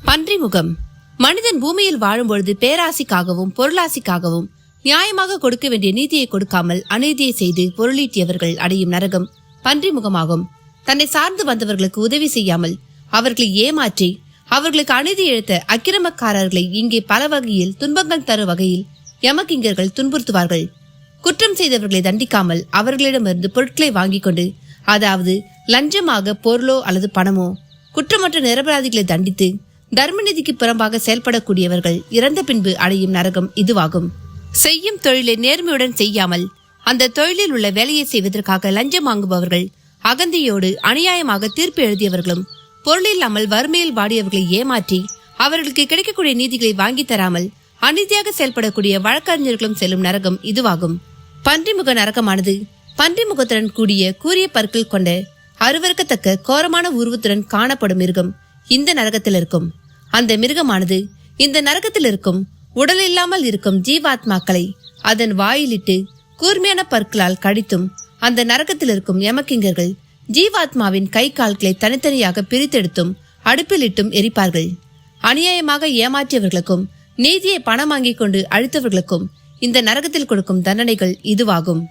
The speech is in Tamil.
பன்றிமுகம். மனிதன் பூமியில் வாழும்பொழுது பேராசிக்காகவும் பொருளாசிக்காகவும் நியாயமாக கொடுக்க வேண்டிய நீதியை கொடுக்காமல் அநீதியை செய்து பொருளீட்டியவர்கள் அடையும் நரகம் பன்றிமுகமாகும். தன்னை சார்ந்து வந்தவர்களுக்கு உதவி செய்யாமல் அவர்களை ஏமாற்றி அவர்களுக்கு அநீதி இழைத்த அக்கிரமக்காரர்களை இங்கே பல வகையில் துன்பங்கள் தரும் வகையில் யமகிங்கர்கள் துன்புறுத்துவார்கள். குற்றம் செய்தவர்களை தண்டிக்காமல் அவர்களிடமிருந்து பொருட்களை வாங்கிக் கொண்டு, அதாவது லஞ்சமாக பொருளோ அல்லது பணமோ, குற்றமற்ற நிரபராதிகளை தண்டித்து தர்மநீதிக்கு புறம்பாக செயல்படக்கூடியவர்கள் இறந்த பின்பு அடையும் நரகம் இதுவாகும். செய்யும் தொழிலை நேர்மையுடன் செய்யாமல் அந்த தொழிலில் உள்ள வேலையை செய்வதற்காக லஞ்சம் வாங்குபவர்கள், அகந்தையோடு அநியாயமாக தீர்ப்பு எழுதியவர்களும், பொருளில்லாமல் வறுமையில் வாடியவர்களை ஏமாற்றி அவர்களுக்கு கிடைக்கக்கூடிய நீதிகளை வாங்கி தராமல் அநீதியாக செயல்படக்கூடிய வழக்கறிஞர்களும் செல்லும் நரகம் இதுவாகும். பன்றிமுக நரகமானது பன்றிமுகத்துடன் கூறிய பற்கள் கொண்ட அருவருக்கத்தக்க கோரமான உருவத்துடன் காணப்படும் மிருகம் இந்த நரகத்தில் இருக்கும். அந்த மிருகமானது இந்த நரகத்தில் இருக்கும் உடல் இல்லாமல் இருக்கும் ஜீவாத்மாக்களை அதன் வாயிலிட்டு கூர்மையான பற்களால் கடித்தும், அந்த நரகத்தில் இருக்கும் யமகிங்கர்கள் ஜீவாத்மாவின் கை கால்களை தனித்தனியாக பிரித்தெடுத்தும் அடுப்பிலிட்டும் எரிப்பார்கள். அநியாயமாக ஏமாற்றியவர்களுக்கும் நீதியை பணம் வாங்கிக் கொண்டு அழித்தவர்களுக்கும் இந்த நரகத்தில் கொடுக்கும் தண்டனைகள் இதுவாகும்.